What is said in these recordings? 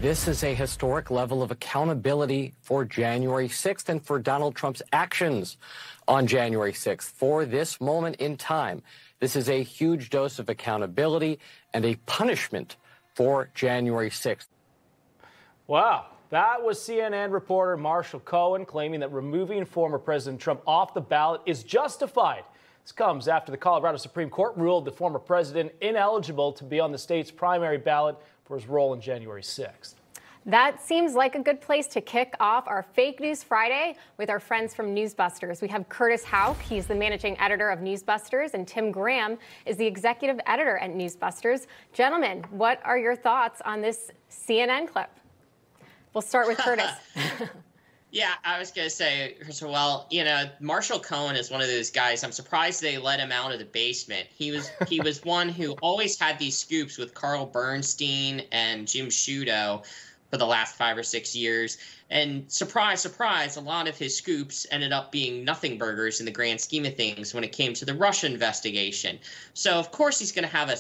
This is a historic level of accountability for January 6th and for Donald Trump's actions on January 6th. For this moment in time, this is a huge dose of accountability and a punishment for January 6th. Wow. That was CNN reporter Marshall Cohen claiming that removing former President Trump off the ballot is justified. This comes after the Colorado Supreme Court ruled the former president ineligible to be on the state's primary ballot for his role on January 6th. That seems like a good place to kick off our Fake News Friday with our friends from Newsbusters. We have Curtis Houck. He's the managing editor of Newsbusters, and Tim Graham is the executive editor at Newsbusters. Gentlemen, what are your thoughts on this CNN clip? We'll start with Curtis. Yeah, I was going to say, well, you know, Marshall Cohen is one of those guys. I'm surprised they let him out of the basement. He was one who always had these scoops with Carl Bernstein and Jim Sciutto for the last 5 or 6 years. And surprise, surprise, a lot of his scoops ended up being nothing burgers in the grand scheme of things when it came to the Russia investigation. So, of course, he's going to have a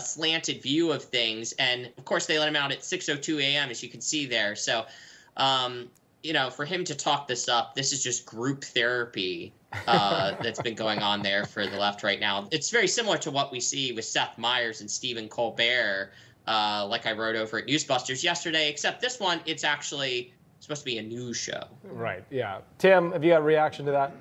slanted view of things. And, of course, they let him out at 6:02 a.m., as you can see there. So, you know, for him to talk this up, this is just group therapy that's been going on there for the left right now. It's very similar to what we see with Seth Meyers and Stephen Colbert, like I wrote over at Newsbusters yesterday, except this one, it's actually supposed to be a news show. Right, yeah. Tim, have you got a reaction to that?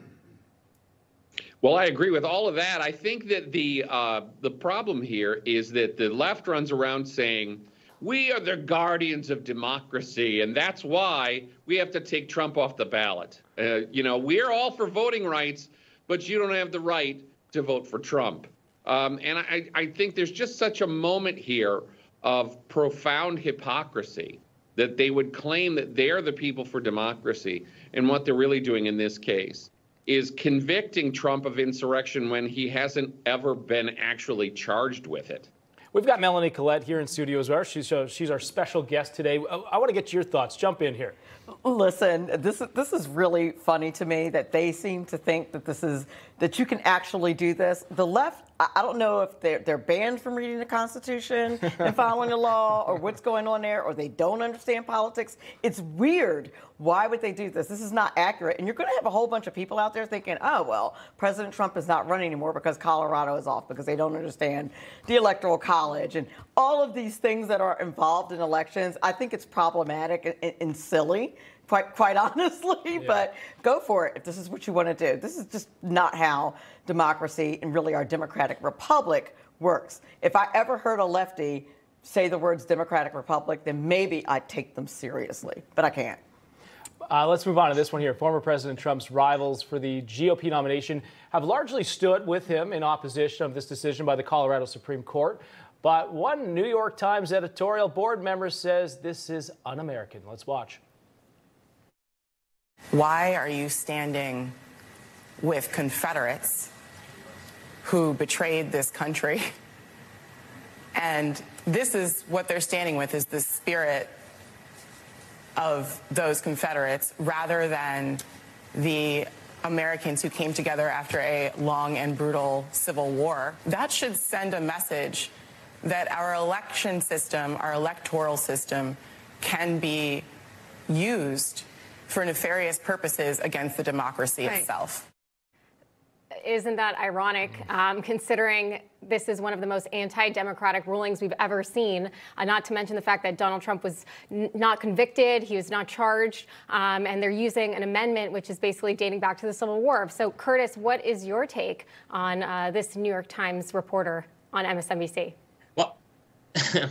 Well, I agree with all of that. I think that the problem here is that the left runs around saying, we are the guardians of democracy, and that's why we have to take Trump off the ballot. You know, we're all for voting rights, but you don't have the right to vote for Trump. And I think there's just such a moment here of profound hypocrisy that they would claim that they're the people for democracy. And what they're really doing in this case is convicting Trump of insurrection when he hasn't ever been actually charged with it. We've got Melanie Collette here in studio as well. She's our special guest today. I want to get your thoughts. Jump in here. Listen, this is really funny to me that they seem to think that that you can actually do this. The left, I don't know if they're banned from reading the Constitution and following the law, or what's going on there, or they don't understand politics. It's weird. Why would they do this? This is not accurate. And you're going to have a whole bunch of people out there thinking, oh, well, President Trump is not running anymore because Colorado is off, because they don't understand the Electoral College and all of these things that are involved in elections. I think it's problematic and silly, quite honestly, yeah. But go for it if this is what you want to do. This is just not how democracy and really our democratic republic works. If I ever heard a lefty say the words Democratic Republic, then maybe I'd take them seriously, but I can't. Let's move on to this one here. Former President Trump's rivals for the GOP nomination have largely stood with him in opposition of this decision by the Colorado Supreme Court. But one New York Times editorial board member says this is un-American. Let's watch. Why are you standing with Confederates who betrayed this country? And this is what they're standing with, is the spirit of those Confederates rather than the Americans who came together after a long and brutal civil war. That should send a message that our election system, our electoral system, can be used for nefarious purposes against the democracy itself. Isn't that ironic, considering this is one of the most anti-democratic rulings we've ever seen, not to mention the fact that Donald Trump was not convicted, he was not charged, and they're using an amendment which is basically dating back to the Civil War. So, Curtis, what is your take on this New York Times reporter on MSNBC? Well,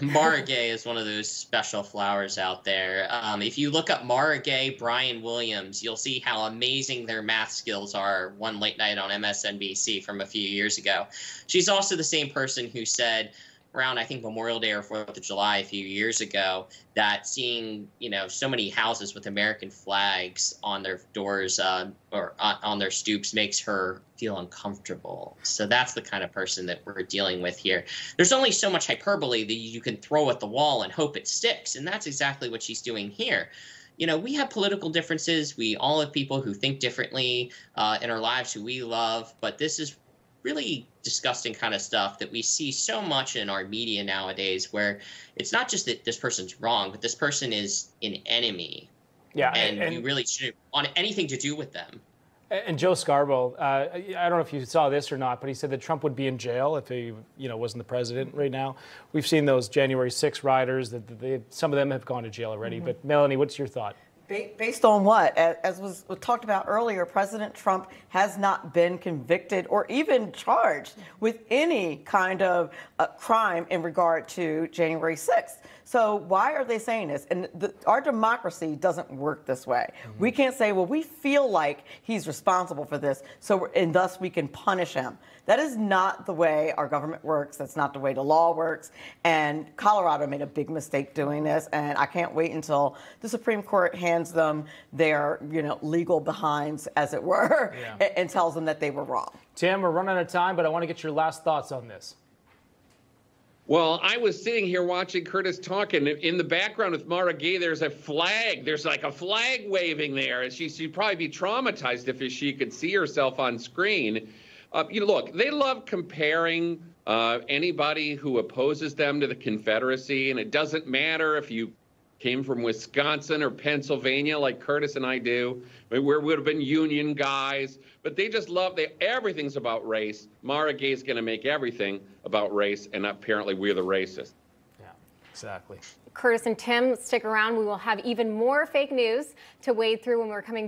Mara Gay is one of those special flowers out there. If you look up Mara Gay, Brian Williams, you'll see how amazing their math skills are one late night on MSNBC from a few years ago. She's also the same person who said around, I think, Memorial Day or 4th of July a few years ago, that seeing, you know, so many houses with American flags on their doors or on their stoops makes her feel uncomfortable. So that's the kind of person that we're dealing with here. There's only so much hyperbole that you can throw at the wall and hope it sticks, and that's exactly what she's doing here. You know, we have political differences. We all have people who think differently in our lives who we love, but this is really disgusting kind of stuff that we see so much in our media nowadays, where it's not just that this person's wrong, but this person is an enemy. Yeah, and you really shouldn't want anything to do with them. And Joe Scarborough, I don't know if you saw this or not, but he said that Trump would be in jail if he, wasn't the president right now. We've seen those January 6 rioters that some of them have gone to jail already. But Melanie, what's your thought? Based on what? As was talked about earlier, President Trump has not been convicted or even charged with any kind of crime in regard to January 6th. So why are they saying this? And our democracy doesn't work this way. Mm-hmm. We can't say, well, we feel like he's responsible for this, and thus we can punish him. That is not the way our government works. That's not the way the law works. And Colorado made a big mistake doing this, and I can't wait until the Supreme Court hands them their, legal behinds, as it were, and tells them that they were wrong. Tim, we're running out of time, but I want to get your last thoughts on this. Well, I was sitting here watching Curtis talk, and in the background with Mara Gay, there's a flag. There's like a flag waving there. She'd probably be traumatized if she could see herself on screen. Look, they love comparing anybody who opposes them to the Confederacy, and it doesn't matter if you came from Wisconsin or Pennsylvania like Curtis and I do. I mean, we would have been Union guys, but they just love, everything's about race. Mara Gay's going to make everything about race, and apparently we're the racists. Yeah, exactly. Curtis and Tim, stick around. We will have even more fake news to wade through when we're coming